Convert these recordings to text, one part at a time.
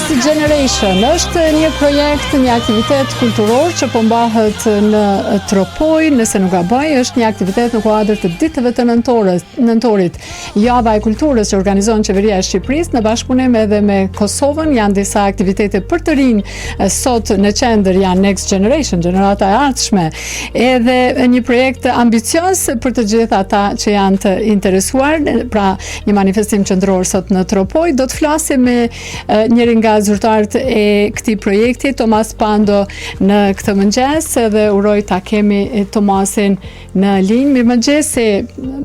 Next Generation është një projekt, një aktivitet kulturor që po mbahet në Tropoj, nëse nuk gaboj, është një aktivitet në kuadër të ditëve të nëntorit. Java e kulturës që organizon Qeveria e Shqipërisë në bashkëpunim edhe me Kosovën, janë disa aktivitete për të rinj sot në qendër janë Next Generation, gjenerata e ardhshme, edhe një projekt ambicios për të gjithë ata që janë të interesuar, pra një manifestim qendror sot në Tropoj. Do të flasim me njëri nga zyrtarët e këtij projekti, Tomas Pando, në këtë mëngjes, dhe uroj ta kemi Tomasin në linjë. Mirëmëngjes,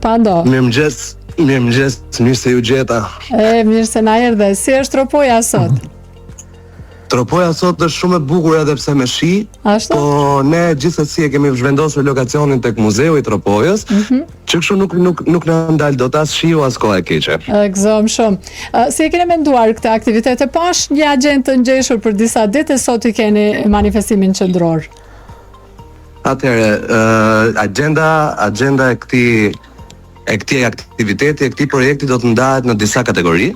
Pando. Mirëmëngjes, mirë se ju gjeta. Mirë se na erdhe. Si është Tropoja sot? Tropoja sot është shumë e bukur edhe pse me shi, Ashtu? po ne gjithsesi e kemi zhvendosur lokacionin tek Muzeu i Tropojës, që kështu nuk na ndal dot as shiu as kohë e keqe. Gëzom shumë. Si e keni menduar këtë aktivitet? E pash një agjendë të ngjeshur për disa ditë, sot i keni manifestimin qendror. Atëherë, agenda e këtij aktiviteti, e këtij projekti do të ndahet në disa kategori.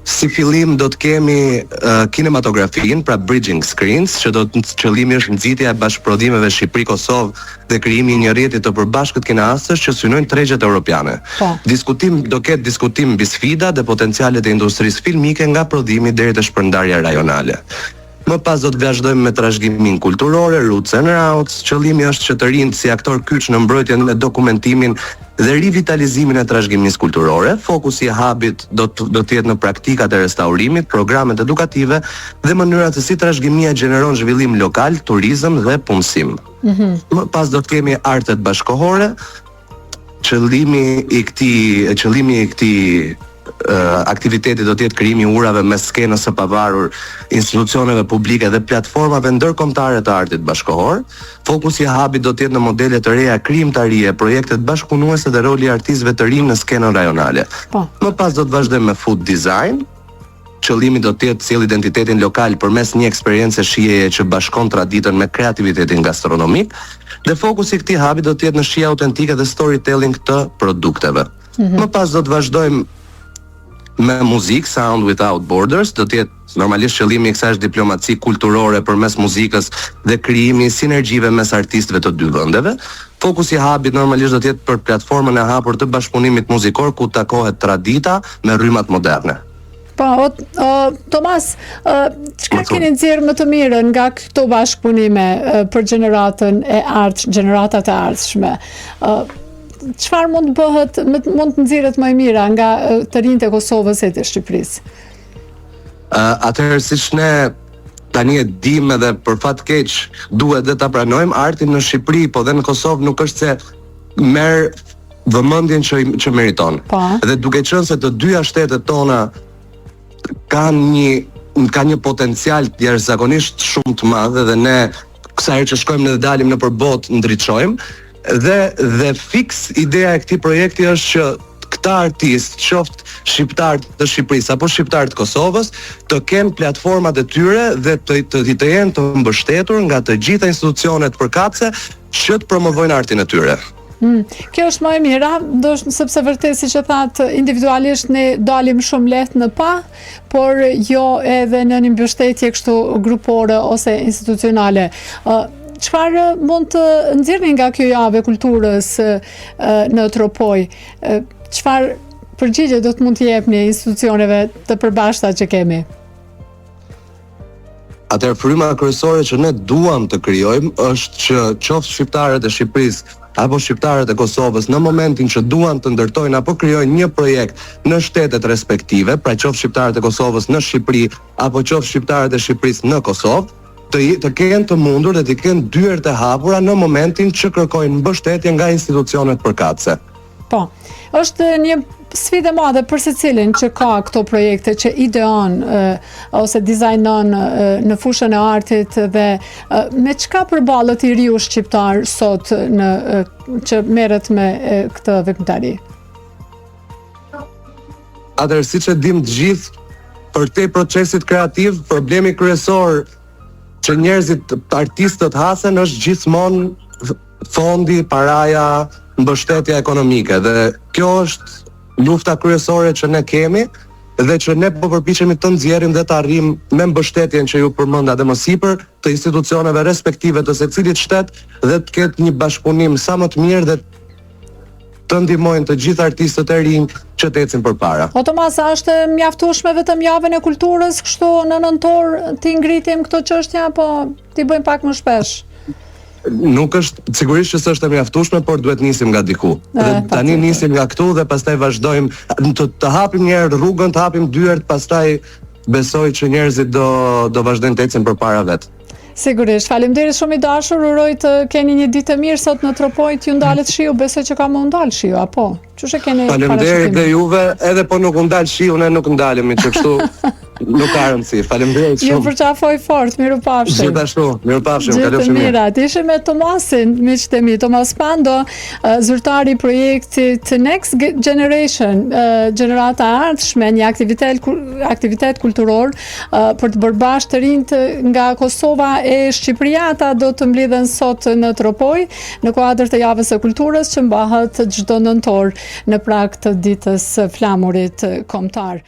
Si fillim do të kemi kinematografin, pra bridging screens, që qëllimi është nxitja e bashkëprodhimeve Shqipëri-Kosovë dhe krijimi i një rrjeti të përbashkët kineastësh që synojnë tregjet europiane. Do ketë diskutim mbi sfida dhe potencialet e industrisë filmike nga prodhimi deri te shpërndarja rajonale. Më pas do të vazhdojmë me trashëgiminë kulturore, Roots and Roots. Qëllimi është që të rinjt si aktor kyç në mbrojtjen e dokumentimin dhe rivitalizimin e trashëgimisë kulturore. Fokusi i hubit do të jetë në praktikat e restaurimit, programet edukative dhe mënyrat se si trashëgimia gjeneron zhvillim lokal, turizëm dhe punësim. Më pas do të kemi artet bashkohore. Qëllimi i këtij aktiviteti do të jetë krijimi i urave mes skenës së pavarur, institucioneve publike dhe platformave ndërkombëtare të artit bashkëkohor. Fokusi i hubit do të jetë në modele të reja krijimtarie, projektet bashkëpunuese dhe roli i artistëve të rinj në skenën rajonale. Më pas do të vazhdojmë me food design. Qëllimi do të jetë sjell identitetin lokal përmes një eksperiencë shijeje që bashkon traditën me kreativitetin gastronomik, dhe fokusi i këtij hubi do të jetë në shije autentike dhe storytelling të produkteve. Më pas do të vazhdojmë me muzikë, Sound Without Borders, do të jetë normalisht qëllimi i kësaj është diplomaci kulturore përmes muzikës dhe krijimi i sinergjive mes artistëve të dy vendeve. Fokusi i hubit normalisht do të jetë për platformën e hapur të bashkëpunimit muzikor ku takohet tradita me rrymat moderne. Tomas, çka keni nxjerrë më të mirën nga këto bashkëpunime për gjeneratat e ardhshme? Çfarë mund të bëhet, mund të nxirret më e mira nga të rinjt e Kosovës e të Shqipërisë? Atëherë, siç ne tani e dimë edhe për fat keq duhet dhe ta pranojmë, arti në Shqipëri po dhe në Kosovë nuk është se merr vëmendjen që meriton. Dhe duke qenë se të dyja shtetet tona kanë një potencial jashtëzakonisht shumë të madh dhe ne kësaj herë që shkojmë dhe dalim në përbot ndriçojmë. Dhe fiks ideja e këtij projekti është që këta artistë, qoftë shqiptarë të Shqipërisë apo shqiptarë të Kosovës, të kenë platformat e tyre dhe të jenë të mbështetur nga të gjitha institucionet përkatëse që të promovojnë artin e tyre. Kjo është më e mira, sepse vërtet siç e thatë, individualisht ne dalim shumë lehtë në pa, por jo edhe në një mbështetje kështu grupore ose institucionale. Çfarë mund të nxjerrni nga kjo javë e kulturës në Tropoj? Çfarë përgjigje do të mund të jepni institucioneve të përbashkëta që kemi? Atëherë, fryma kryesore që ne duam të krijojmë është që qoftë shqiptarët e Shqipërisë apo shqiptarët e Kosovës në momentin që duan të ndërtojnë apo krijojnë një projekt në shtetet respektive, pra qoftë shqiptarët e Kosovës në Shqipëri apo qoftë shqiptarët e Shqipërisë në Kosovë, të kenë të mundur dhe të kenë dyert e hapura në momentin që kërkojnë mbështetje nga institucionet përkatëse. Është një sfidë e madhe për secilin që ka këto projekte, që ideon ose dizajnon në fushën e artit, dhe me çka përballet i riu shqiptar sot që merret me këtë veprimtari? Atëherë, siç e dim të gjithë, për te procesit kreativ, problemi kryesor që njerëzit, artistët hasen është gjithmonë fondi, paraja, mbështetja ekonomike, dhe kjo është lufta kryesore që ne kemi, dhe që ne po përpiqemi të nxjerrim dhe të arrijmë me mbështetjen që ju përmenda dhe më sipër të institucioneve respektive të secilit shtet dhe të ketë një bashkëpunim sa më të mirë dhe të ndihmojnë të gjithë artistët e rinj që të ecin përpara. O Tomas, a është mjaftueshme vetëm javën e kulturës, kështu në nëntor ti ngritim këto çështja, apo ti bëjmë pak më shpesh? Nuk është, sigurisht që s'është e mjaftueshme, por duhet nisim nga diku. Dhe tani nisim nga këtu dhe pastaj vazhdojmë të hapim një herë rrugën, të hapim dyert, pastaj besoj që njerëzit do vazhdojnë të ecin përpara vet. Sigurisht, faleminderit shumë i dashur, uroj të keni një ditë të mirë sot në Tropoj, t'ju ndalet shiu, besoj që ka më ndal shiu, apo? Çuçi keni Faleminderit dhe juve, edhe po nuk ndal shiu, ne nuk ndalemi, që kështu nuk ka rëndësi. Faleminderit shumë. Ju përqafoj fort, mirupafshim. Gjithashtu, mirupafshim, kalofshim mirë. Gjithë mirat. Ishim me Tomasin, miqtë e mi, Tomas Pando, zyrtari i projektit Next Generation, gjenerata e ardhshme, një aktivitet kulturor për të bërë bashkë të rinjt nga Kosova e Shqipëria. Ata do të mbledhen sot në Tropoj në kuadër të javës së kulturës që mbahet çdo nëntor në prag të ditës së flamurit kombëtar.